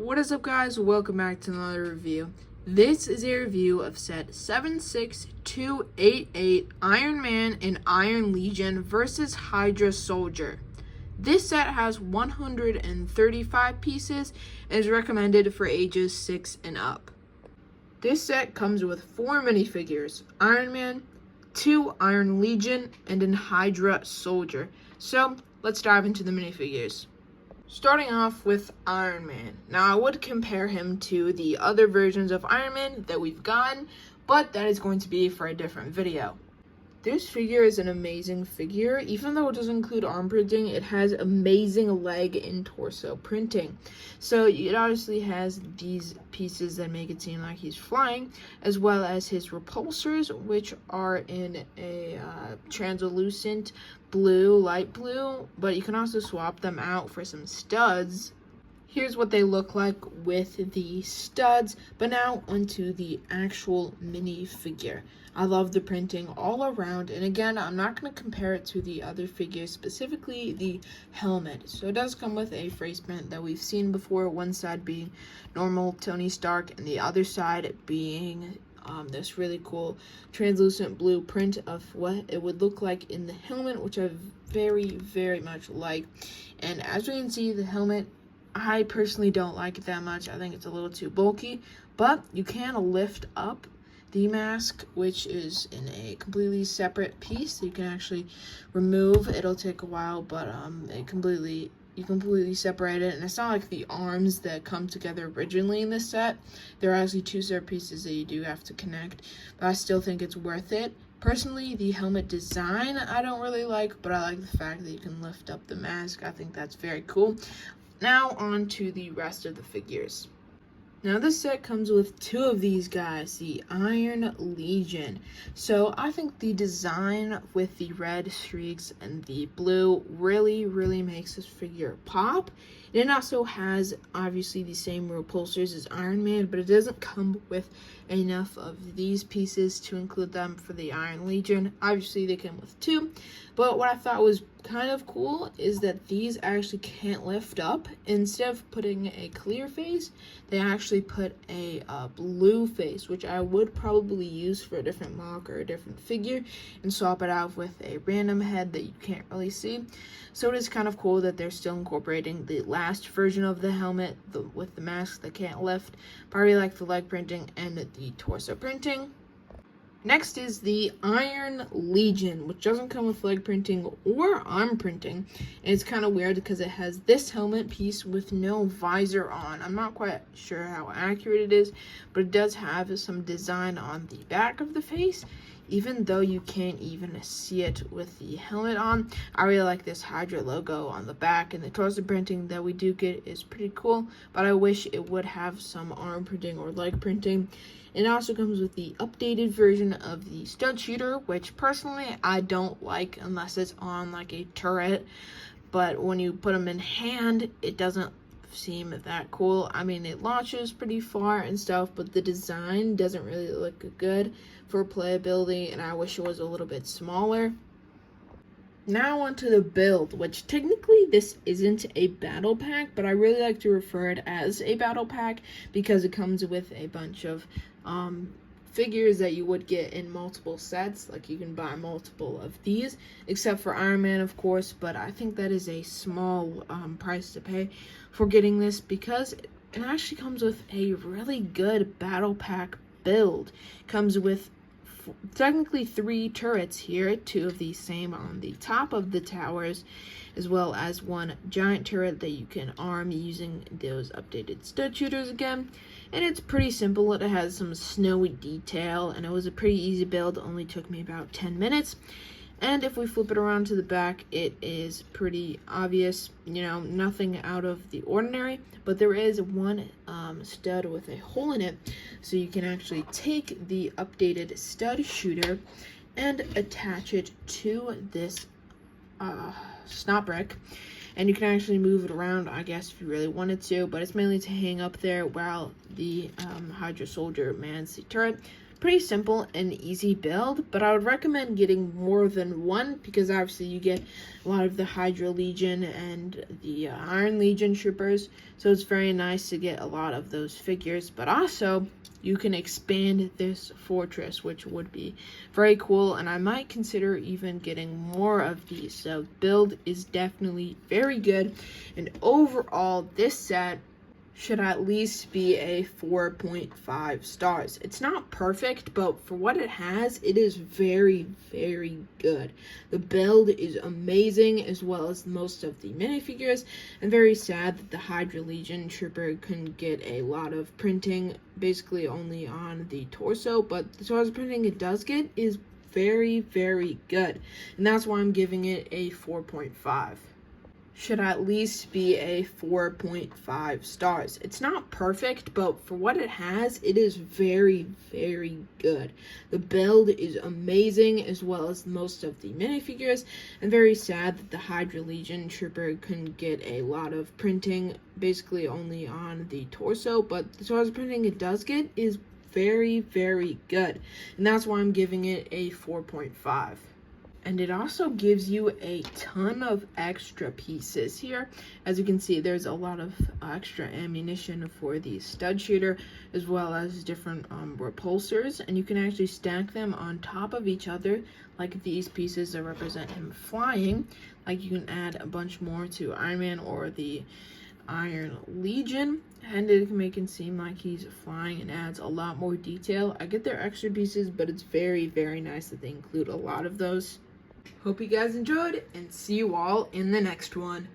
What is up, guys? Welcome back to another review. This is a review of set 76288 Iron Man and Iron Legion versus Hydra Soldier. This set has 135 pieces and is recommended for ages 6 and up. This set comes with 4 minifigures: Iron Man, 2 Iron Legion, and an Hydra Soldier. So let's dive into the minifigures. Starting off with Iron Man. Now, I would compare him to the other versions of Iron Man that we've gotten, but that is going to be for a different video. This figure is an amazing figure. Even though it doesn't include arm printing, it has amazing leg and torso printing. So it obviously has these pieces that make it seem like he's flying, as well as his repulsors, which are in a translucent blue, light blue, but you can also swap them out for some studs. Here's what they look like with the studs, but now onto the actual minifigure. I love the printing all around, and again, I'm not going to compare it to the other figures, specifically the helmet. So it does come with a face print that we've seen before, one side being normal Tony Stark, and the other side being this really cool translucent blue print of what it would look like in the helmet, which I very much like. And as we can see, the helmet, I personally don't like it that much. I think it's a little too bulky, but you can lift up the mask, which is in a completely separate piece that you can actually remove. It'll take a while, but you completely separate it, and it's not like the arms that come together originally in this set. There are actually 2 separate pieces that you do have to connect, but I still think it's worth it. Personally, the helmet design I don't really like, but I like the fact that you can lift up the mask. I think that's very cool. Now on to the rest of the figures. Now this set comes with 2 of these guys, the Iron Legion. So I think the design with the red streaks and the blue really makes this figure pop. And it also has obviously the same repulsors as Iron Man, but it doesn't come with enough of these pieces to include them for the Iron Legion. Obviously they come with 2, but what I thought was kind of cool is that these actually can't lift up. Instead of putting a clear face, they actually put a blue face, which I would probably use for a different mock or a different figure, and swap it out with a random head that you can't really see. So it is kind of cool that they're still incorporating the last version of the helmet with the mask that can't lift. But I really like the leg printing and the torso printing. Next is the Iron Legion, which doesn't come with leg printing or arm printing. And it's kind of weird because it has this helmet piece with no visor on. I'm not quite sure how accurate it is, but it does have some design on the back of the face, even though you can't even see it with the helmet on. I really like this Hydra logo on the back, and the torso printing that we do get is pretty cool, but I wish it would have some arm printing or leg printing. It also comes with the updated version of the stud shooter, which personally I don't like unless it's on like a turret, but when you put them in hand, it doesn't seem that cool. I mean, it launches pretty far and stuff, but the design doesn't really look good for playability, and I wish it was a little bit smaller. Now onto the build, which technically this isn't a battle pack, but I really like to refer it as a battle pack because it comes with a bunch of figures that you would get in multiple sets. Like you can buy multiple of these, except for Iron Man, of course, but I think that is a small price to pay for getting this because it actually comes with a really good battle pack build. It comes with technically 3 turrets here, 2 of these same on the top of the towers, as well as 1 giant turret that you can arm using those updated stud shooters again. And it's pretty simple. It has some snowy detail, and it was a pretty easy build. It only took me about 10 minutes. And if we flip it around to the back, it is pretty obvious, you know, nothing out of the ordinary, but there is 1 stud with a hole in it, so you can actually take the updated stud shooter and attach it to this snot brick, and you can actually move it around, I guess, if you really wanted to, but it's mainly to hang up there while the Hydra Soldier mans the turret. Pretty simple and easy build, but I would recommend getting more than one because obviously you get a lot of the Hydra Legion and the Iron Legion troopers, so it's very nice to get a lot of those figures. But also you can expand this fortress, which would be very cool, and I might consider even getting more of these. So build is definitely very good, and overall this set should at least be a 4.5 stars. It's not perfect, but for what it has, it is very, very good. The build is amazing, as well as most of the minifigures. I'm very sad that the Hydra Legion Trooper couldn't get a lot of printing, basically only on the torso, but as far as printing it does get is very, very good. And that's why I'm giving it a 4.5. Should at least be a 4.5 stars. It's not perfect, but for what it has, it is very, very good. The build is amazing, as well as most of the minifigures. I'm very sad that the Hydra Legion Trooper couldn't get a lot of printing, basically only on the torso, but as far as printing it does get is very, very good. And that's why I'm giving it a 4.5. And it also gives you a ton of extra pieces here. As you can see, there's a lot of extra ammunition for the stud shooter, as well as different repulsors, and you can actually stack them on top of each other, like these pieces that represent him flying. Like, you can add a bunch more to Iron Man or the Iron Legion, and it can make it seem like he's flying and adds a lot more detail. I get their extra pieces, but it's very, very nice that they include a lot of those. Hope you guys enjoyed, and see you all in the next one.